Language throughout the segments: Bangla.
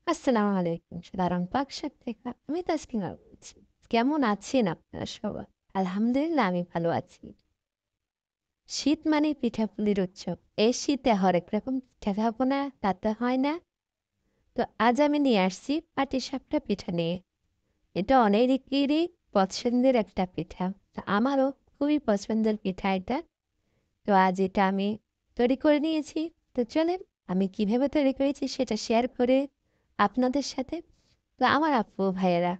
আসসালামু আলাইকুম। সাধারণ পাকশাক থেকে আমি তাসকিনা বলছি। কেমন আছেন আপনারা সবাই? আলহামদুলিল্লাহ আমি ভালো আছি। শীত মানে পিঠাপুলির উৎসব। এই শীতে হরেক রকম পিঠা-ভাপনা তাতে হয় না? তো আজ আমি নিয়ে আসছি পাটিসাপটা পিঠা নিয়ে। এটা অনেকেরই পছন্দের একটা পিঠা। তো আমারও খুবই পছন্দের পিঠা এটা। তো আজ এটা আমি তৈরি করে নিয়েছি। তো চলেন আমি কিভাবে তৈরি করেছি সেটা শেয়ার করে আপনাদের সাথে। তো আমার আপু ভাইয়েরা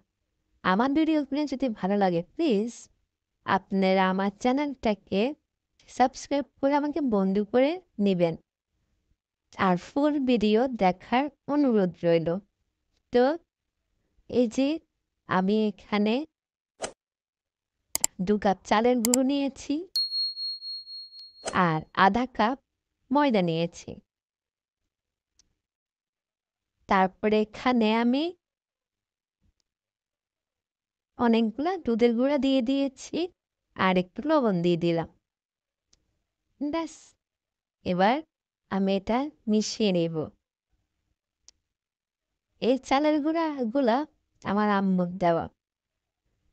আমার ভিডিওগুলো যদি ভালো লাগে প্লিজ আপনারা আমার চ্যানেলটাকে সাবস্ক্রাইব করে আমাকে বন্ধু করে নেবেন আর ফুল ভিডিও দেখার অনুরোধ রইল। তো এই যে আমি এখানে 2 কাপ চালের গুঁড়ো নিয়েছি আর আধা কাপ ময়দা নিয়েছি। তারপরে এখানে আমি অনেকগুলা দুধের গুঁড়া দিয়ে দিয়েছি আর একটু লবণ দিয়ে দিলাম। ব্যাস, এবার আমি এটা মিশিয়ে নেব। এই চালের গুঁড়া আমার আম্মুর দেওয়া।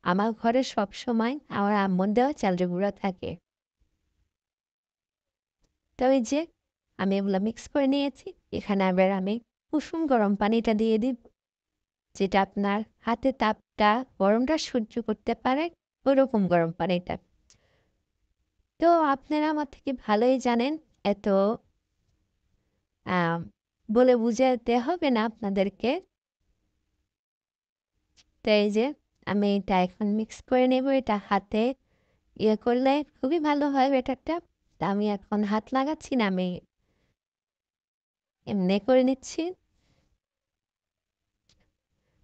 আমার ঘরে সবসময় আমার আম্মুর দেওয়া চালের গুঁড়া থাকে। তো এই যে আমি এগুলো মিক্স করে নিয়েছি। এখানে আবার আমি কুসুম গরম পানিটা দিয়ে দিব, যেটা আপনার হাতে তাপটা গরমটা সহ্য করতে পারে ওরকম গরম পানিটা। তো আপনারা আমার থেকে ভালোই জানেন, এত আহ, বলে বুঝাতে হবে না আপনাদেরকে। তো এই যে আমি এটা এখন মিক্স করে নেব। এটা হাতে ইয়ে করলে খুবই ভালো হয় ব্যাটারটা। তা আমি এখন হাত লাগাচ্ছি না, আমি এমনি করে নিচ্ছি।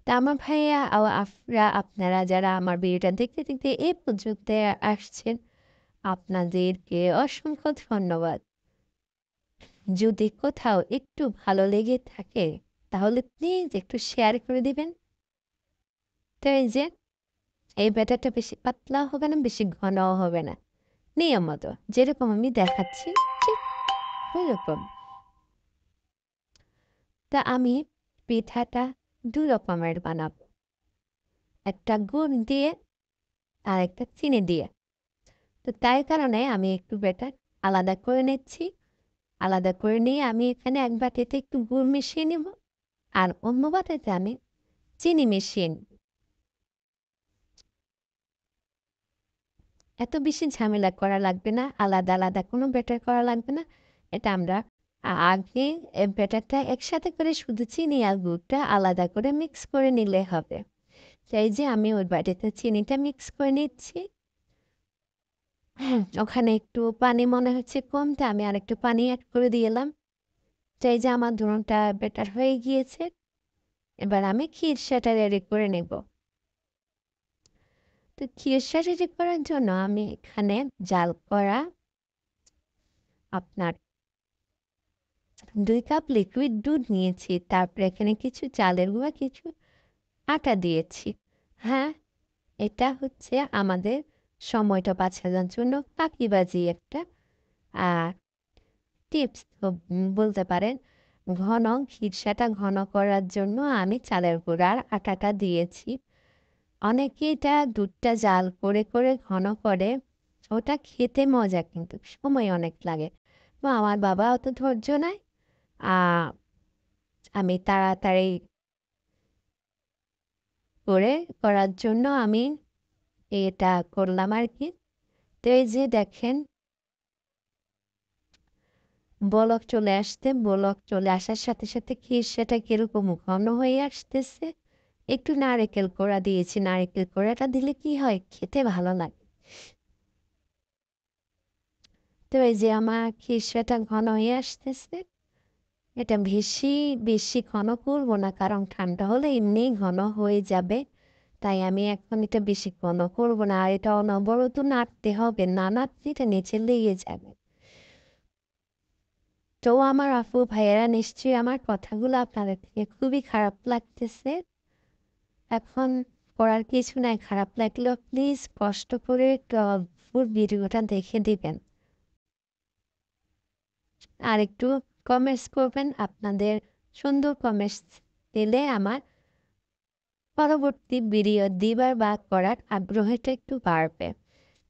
তা আমার ভাইয়া আপনারা যারা আমার ভিডিওটা দেখতে দেখতে এই পর্যন্ত আসছেন, আপনাদেরকে অসংখ্য ধন্যবাদ। যদি কোথাও একটু ভালো লেগে থাকে তাহলে প্লিজ একটু শেয়ার করে দিবেন। তো এই যে এই ব্যাটারটা বেশি পাতলাও হবে না, বেশি ঘনও হবে না, নিয়ম মতো যেরকম আমি দেখাচ্ছি ঠিক ওইরকম। তা আমি পিঠাটা 2 রকমের বানাবো, একটা গুড় দিয়ে আর একটা চিনি দিয়ে। তো তাই কারণে আমি একটু ব্যাটার আলাদা করে নিচ্ছি। আলাদা করে নিয়ে আমি এখানে এক বাটিতে একটু গুড় মিশিয়ে নিব আর অন্য বাটিতে আমি চিনি মিশিয়ে নিব। এত বেশি ঝামেলা করা লাগবে না, আলাদা আলাদা কোনো ব্যাটার করা লাগবে না। এটা আমরা আগে ব্যাটারটা একসাথে করে শুধু চিনি আর গুড়টা আলাদা করে মিক্স করে নিলে হবে। তাই যে আমি ওই বাটিতে চিনিটা মিক্স করে নিচ্ছি। ওখানে একটু পানি মনে হচ্ছে কম, তাই আমি আরেকটু পানি অ্যাড করে দিলাম। তাই যে আমার ধরুনটা বেটার হয়ে গিয়েছে। এবার আমি খিরসাটা রেডি করে নেব। তো খিরসা রেডি করার জন্য আমি এখানে জাল করা আপনার 2 কাপ লিকুইড দুধ নিয়েছি। তারপরে এখানে কিছু চালের গুঁড়া, কিছু আটা দিয়েছি। হ্যাঁ, এটা হচ্ছে আমাদের সময়টা বাঁচানোর জন্য ফাঁকিবাজি একটা আর টিপস বলতে পারেন। ঘন খিরসাটা ঘন করার জন্য আমি চালের গুঁড়া আর আটাটা দিয়েছি। অনেকে এটা দুধটা জাল করে করে ঘন করে, ওটা খেতে মজা কিন্তু সময় অনেক লাগে। তো আমার বাবা অত ধৈর্য নাই। আহ, আমি তাড়াতাড়ি করে করার জন্য আমি এটা করলাম আর কি। তো এই যে দেখেন বলক চলে আসার সাথে সাথে খিরসাটা কিরকম ঘন হয়ে আসতেছে। একটু নারকেল কোড়া দিয়েছি, নারকেল কোড়াটা দিলে কি হয় খেতে ভালো লাগে। তো এই যে আমার খিরসাটা ঘন হয়ে আসতেছে। এটা বেশি বেশি ঘন করবো না, কারণ ঠান্ডা হলে এমনিই ঘন হয়ে যাবে। তাই আমি এখন এটা বেশি ঘন করবো না, আর এটা অনবরত নাড়তে হবে, না নাড়তে এটা নিচে লেগে যাবে। তো আমার আপু ভাইয়েরা নিশ্চয়ই আমার কথাগুলো আপনাদের থেকে খুবই খারাপ লাগতেছে। এখন করার কিছু নাই, খারাপ লাগলেও প্লিজ কষ্ট করে ফুল ভিডিওটা দেখে দিবেন আর একটু কমেন্টস করবেন। আপনাদের সুন্দর কমেন্টস পেলে আমার পরবর্তী ভিডিও দিবার বা করার আগ্রহটা একটু বাড়বে।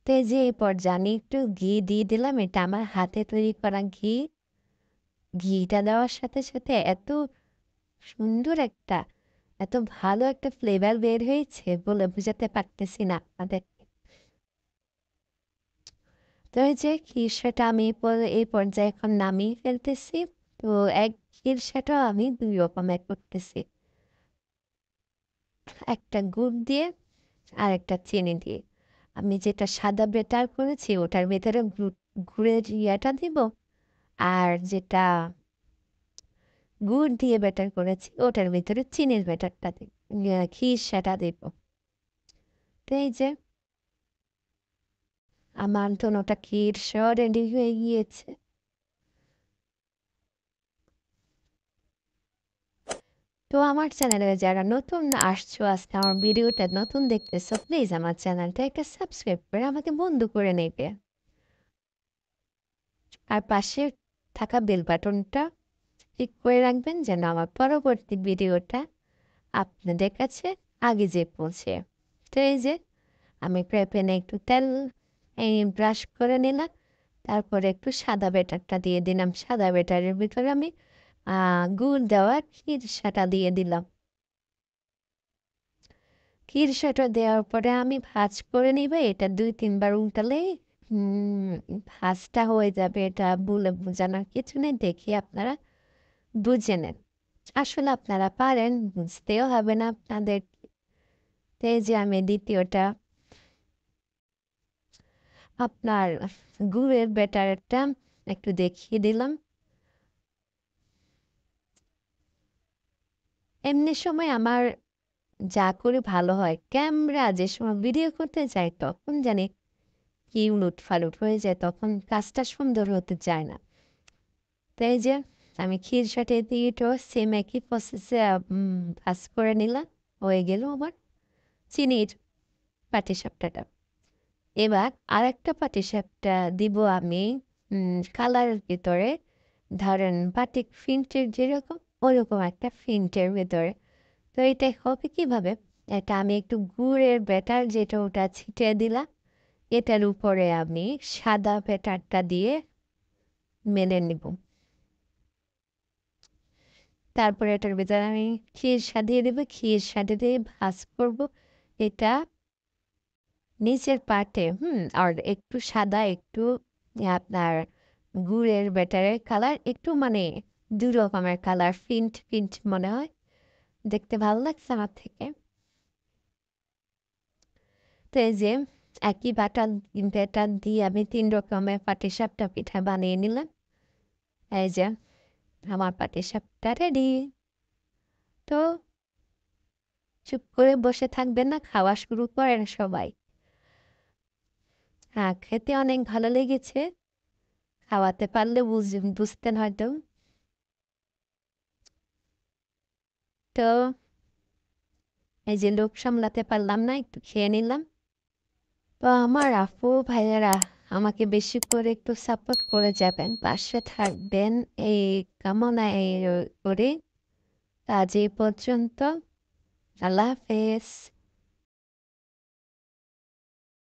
তো এই যে এরপর জানি একটু ঘি দিয়ে দিলাম, এটা আমার হাতে তৈরি করা ঘি। ঘিটা দেওয়ার সাথে সাথে এত সুন্দর একটা, এত ভালো একটা ফ্লেভার বের হয়েছে বলে বোঝাতে পারতেছি না আপনাদের। তো এই যে খিরসাটা আমি এই পর্যায়ে এখন নামিয়ে ফেলতেছি। তো এক খিরসাটা আমি দুই রকমের করতেছি, একটা গুড় দিয়ে আর একটা চিনি দিয়ে। আমি যেটা সাদা বেটার করেছি ওটার ভেতরে গুড়ের ইয়াটা দিব, আর যেটা গুড় দিয়ে বেটার করেছি ওটার ভিতরে চিনির বেটারটা দিব, খিরসাটা দিব। তো এই যে আমার দোনোটা খিরসা রেডি হয়ে গিয়েছে। তো আমার চ্যানেলে যারা নতুন আসছো, আজকে আমার ভিডিওটা নতুন দেখতেছো, প্লিজ আমার চ্যানেলটা একটা সাবস্ক্রাইব করে আমাকে বন্ধু করে নেবে। আর পাশে থাকা বেল বাটনটা ক্লিক করে রাখবেন যেন আমার পরবর্তী ভিডিওটা আপনাদের কাছে আগে যেয়ে পৌঁছে। তো এই যে আমি প্যানে একটু তেল ব্রাশ করে নিলাম, তারপরে একটু সাদা ব্যাটারটা দিয়ে দিলাম। সাদা ব্যাটারের ভিতরে আমি গুড় দেওয়া খিরসাটা দিয়ে দিলাম। খিরসাটা দেওয়ার পরে আমি ভাজ করে নিব। এটা ২-৩ বার উল্টালেই ভাজটা হয়ে যাবে। এটা বলে বোঝানোর কিছু নেই, দেখি আপনারা বুঝে নেন। আসলে আপনারা পারেন, বুঝতেও হবে না আপনাদের। তো এই যে আমি দ্বিতীয়টা আপনার গুড়ের ব্যাটারটা একটু দেখিয়ে দিলাম। এমনি সময় আমার যা করে ভালো হয়, ক্যামেরা যে সময় ভিডিও করতে যাই তখন জানি কি উলট-ফালট হয়ে যায়, তখন কাজটা সুন্দর হতে চায় না। তো এই যে আমি খিরসাটা দিয়েও সেম একই প্রসেসে ভাজ করে নিলাম। হয়ে গেল আমার চিনির পাটিসাপটাটা। এবার আরেকটা পাটিসাপটা দিব আমি কালারের ভিতরে, ধরেন বাটিক প্রিন্টের যেরকম ওরকম একটা প্রিন্টের ভেতরে। তো এটা হবে কিভাবে, এটা আমি একটু গুড়ের ব্যাটার যেটা ওটা ছিটিয়ে দিলাম, এটার উপরে আমি সাদা ব্যাটারটা দিয়ে মেলে নিব। তারপরে এটার ভেতরে আমি খিরসা দিয়ে দেবো, খিরসা দিয়ে ভাজ করব। এটা নিচের পার্টে আর একটু সাদা, একটু আপনার গুড়ের ব্যাটারের কালার, একটু মানে দু রকমের কালার, ফিন্ট ফিন্ট মনে হয়, দেখতে ভালো লাগছে আমার থেকে। তো এই যে একই ব্যাটার দিয়ে আমি ৩ রকমের পাটিসাপটা পিঠা বানিয়ে নিলাম। এই যে আমার পাটিসাপটা রেডি। তো চুপ করে বসে থাকবেন না, খাওয়া শুরু করেন সবাই। হ্যাঁ, খেতে অনেক ভালো লেগেছে। খাওয়াতে পারলে বুঝতেন হয়তো। তো এই যে লোভ সামলাতে পারলাম না, একটু খেয়ে নিলাম। তো আমার আপু ভাইয়েরা আমাকে বেশি করে একটু সাপোর্ট করে যাবেন, পাশে থাকবেন, এই কামনা এই করে। আজ এই পর্যন্ত। আল্লাহ হাফেজ।